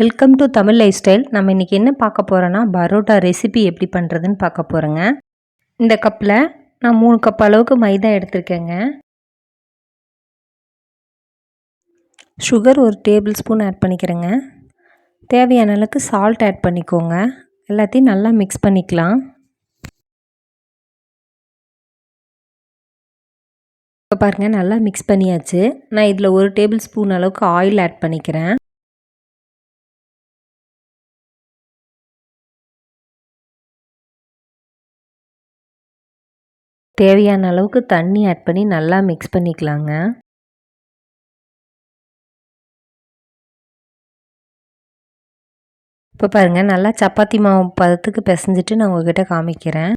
Welcome to Tamil life style. நம்ம இன்றைக்கி என்ன பார்க்க போகிறோன்னா பரோட்டா ரெசிபி எப்படி பண்ணுறதுன்னு பார்க்க போகிறோங்க. இந்த கப்பில் நான் 3 கப் அளவுக்கு மைதா எடுத்திருக்கேங்க. சுகர் 1 டேபிள் ஸ்பூன் ஆட் பண்ணிக்கிறேங்க. தேவையான அளவுக்கு சால்ட் ஆட் பண்ணிக்கோங்க. எல்லாத்தையும் நல்லா மிக்ஸ் பண்ணிக்கலாம். இப்போ பாருங்கள், நல்லா மிக்ஸ் பண்ணியாச்சு. நான் இதில் 1 டேபிள் ஸ்பூன் அளவுக்கு ஆயில் ஆட் பண்ணிக்கிறேன். தேவையான அளவுக்கு தண்ணி ஆட் பண்ணி நல்லா மிக்ஸ் பண்ணிக்கலாங்க. இப்போ பாருங்கள், நல்லா சப்பாத்தி மாவு பதத்துக்கு பிசைஞ்சிட்டு நான் உங்கள்கிட்ட காமிக்கிறேன்.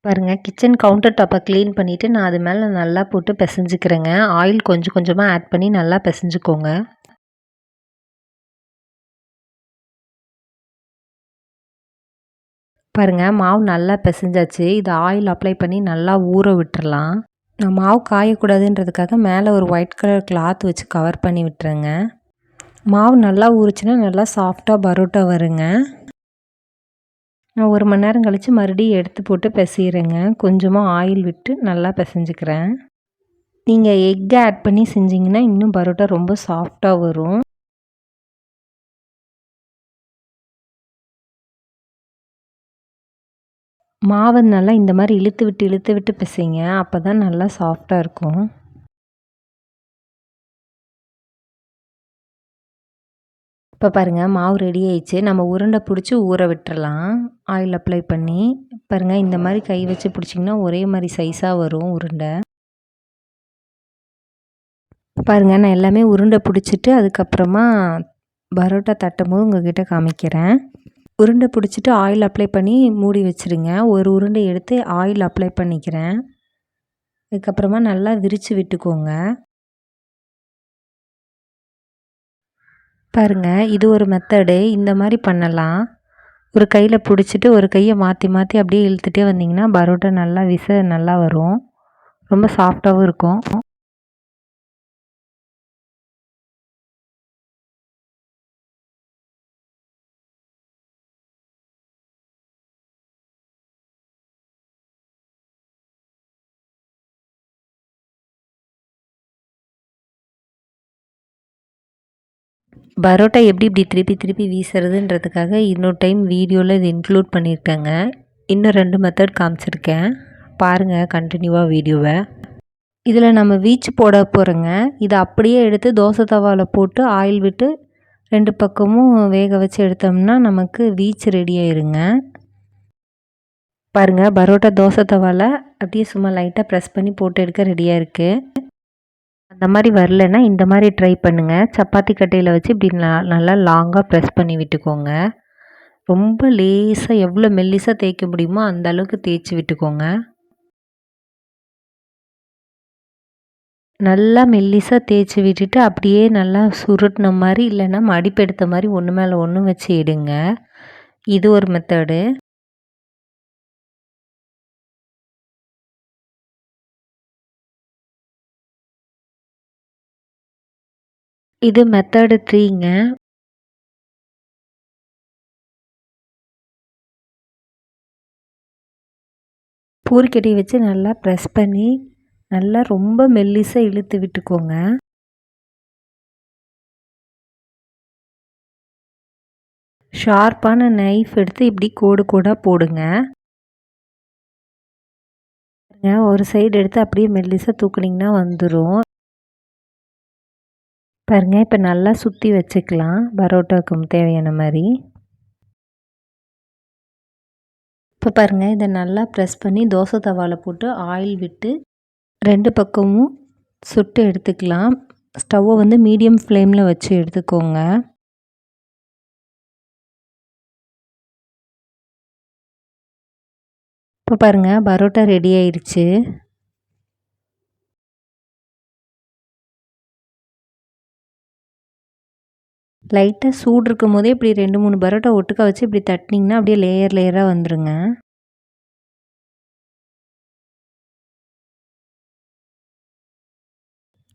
பாருங்கள், கிச்சன் கவுண்டர் டாப்பை க்ளீன் பண்ணிவிட்டு நான் அது மேலே நல்லா போட்டு பிசைஞ்சிக்கிறேங்க. ஆயில் கொஞ்சம் கொஞ்சமாக ஆட் பண்ணி நல்லா பிசைஞ்சிக்கோங்க. பாருங்கள், மாவு நல்லா பிசைஞ்சாச்சு. இது ஆயில் அப்ளை பண்ணி நல்லா ஊற விட்டுறலாம். நான் மாவு காயக்கூடாதுன்றதுக்காக மேலே ஒரு ஒயிட் கலர் கிளாத் வச்சு கவர் பண்ணி விட்டுறேங்க. மாவு நல்லா ஊறிச்சுன்னா நல்லா சாஃப்டாக பரோட்டா வருங்க. நான் 1 மணி நேரம் கழித்து மறுபடியும் எடுத்து போட்டு பிசைகிறேங்க. கொஞ்சமாக ஆயில் விட்டு நல்லா பிசைஞ்சிக்கிறேன். நீங்கள் எக் ஆட் பண்ணி செஞ்சிங்கன்னா இன்னும் பரோட்டா ரொம்ப சாஃப்டாக வரும். மாவை நல்லா இந்த மாதிரி இழுத்து விட்டு பிசைங்க. அப்போ தான் நல்லா சாஃப்டாக இருக்கும். இப்போ பாருங்கள், மாவு ரெடி ஆயிடுச்சு. நம்ம உருண்டை பிடிச்சி ஊற விட்டுறலாம் ஆயில் அப்ளை பண்ணி. பாருங்கள், இந்த மாதிரி கை வச்சு பிடிச்சிங்கன்னா ஒரே மாதிரி சைஸாக வரும் உருண்டை. பாருங்கள், நான் எல்லாமே உருண்டை பிடிச்சிட்டு அதுக்கப்புறமா பரோட்டா தட்டும் போது உங்கள்கிட்ட காமிக்கிறேன். உருண்டை பிடிச்சிட்டு ஆயில் அப்ளை பண்ணி மூடி வச்சுருங்க. ஒரு உருண்டை எடுத்து ஆயில் அப்ளை பண்ணிக்கிறேன். அதுக்கப்புறமா நல்லா விரித்து விட்டுக்கோங்க. பாருங்கள், இது ஒரு மெத்தடு. இந்த மாதிரி பண்ணலாம். ஒரு கையில் பிடிச்சிட்டு ஒரு கையை மாற்றி மாற்றி அப்படியே இழுத்துட்டே வந்திங்கன்னா பரோட்டா நல்லா நல்லா வரும். ரொம்ப சாஃப்டாகவும் இருக்கும். பரோட்டா எப்படி இப்படி திருப்பி வீசுறதுன்றதுக்காக இன்னொரு டைம் வீடியோவில் இது இன்க்ளூட் பண்ணியிருக்கேங்க. இன்னும் 2 மெத்தட் காமிச்சிருக்கேன். பாருங்கள் கண்டினியூவாக வீடியோவை. இதில் நம்ம வீச்சு போட போகிறோங்க. இதை அப்படியே எடுத்து தோசை தவாவில் போட்டு ஆயில் விட்டு 2 பக்கமும் வேக வச்சு எடுத்தோம்னா நமக்கு வீச்சு ரெடி ஆயிருங்க. பாருங்கள், பரோட்டா தோசை தவாவில் அப்படியே சும்மா லைட்டாக ப்ரெஸ் பண்ணி போட்டு எடுக்க ரெடியாக இருக்குது. அந்த மாதிரி வரலன்னா இந்த மாதிரி ட்ரை பண்ணுங்கள். சப்பாத்தி கட்டையில் வச்சு இப்படி நல்லா லாங்காக ப்ரெஸ் பண்ணி விட்டுக்கோங்க. ரொம்ப லேசாக எவ்வளோ மெல்லிசாக தேய்க்க முடியுமோ அந்த அளவுக்கு தேய்ச்சி விட்டுக்கோங்க. நல்லா மெல்லிசாக தேய்ச்சி விட்டுட்டு அப்படியே நல்லா சுருட்டின மாதிரி இல்லைன்னா மடிப்பெடுத்த மாதிரி ஒன்று மேலே ஒன்று வச்சு எடுங்க. இது ஒரு மெத்தடு. இது மெத்தடு 3ங்க. பூரிக்கட்டி வச்சு நல்லா ப்ரெஸ் பண்ணி நல்லா ரொம்ப மெல்லிசாக இழுத்து விட்டுக்கோங்க. ஷார்ப்பான நைஃப் எடுத்து இப்படி கோடாக போடுங்க. ஒரு சைடு எடுத்து அப்படியே மெல்லிசாக தூக்குனிங்கன்னா வந்துடும். பாருங்கள், இப்போ நல்லா சுற்றி வச்சுக்கலாம் பரோட்டாவுக்கு தேவையான மாதிரி. இப்போ பாருங்கள், இதை நல்லா ப்ரெஸ் பண்ணி தோசை தவாவில் போட்டு ஆயில் விட்டு 2 பக்கமும் சுட்டு எடுத்துக்கலாம். ஸ்டவ்வை வந்து மீடியம் ஃப்ளேமில் வச்சு எடுத்துக்கோங்க. இப்போ பாருங்கள், பரோட்டா ரெடி ஆயிடுச்சு. லைட்டாக சூடு இருக்கும் போதே இப்படி 2-3 பரோட்டா ஒட்டுக்கா வச்சு இப்படி தட்டினீங்கன்னா அப்படியே லேயராக வந்துடுங்க.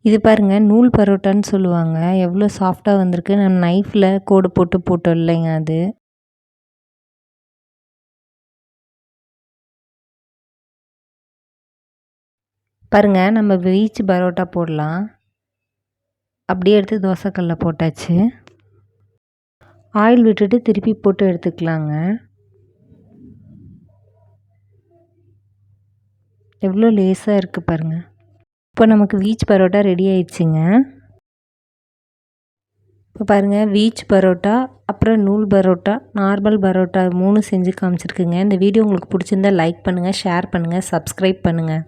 இது பாருங்கள் நூல் பரோட்டான்னு சொல்லுவாங்க. எவ்வளோ சாஃப்டாக வந்திருக்கு. நம்ம நைஃப்பில் கோடு போட்டு போட்டோம் இல்லைங்க அது. பாருங்கள் நம்ம வீச்சு பரோட்டா போடலாம். அப்படியே எடுத்து தோசைக்கல்லில் போட்டாச்சு. ஆயில் விட்டுட்டு திருப்பி போட்டு எடுத்துக்கலாங்க. எவ்வளோ லேஸாக இருக்குது பாருங்கள். இப்போ நமக்கு வீச் பரோட்டா ரெடி ஆயிடுச்சுங்க. இப்போ பாருங்கள் வீச் பரோட்டா, அப்புறம் நூல் பரோட்டா, நார்மல் பரோட்டா 3 செஞ்சு காமிச்சிருக்குங்க. இந்த வீடியோ உங்களுக்கு பிடிச்சிருந்தா லைக் பண்ணுங்கள், ஷேர் பண்ணுங்கள், சப்ஸ்கிரைப் பண்ணுங்கள்.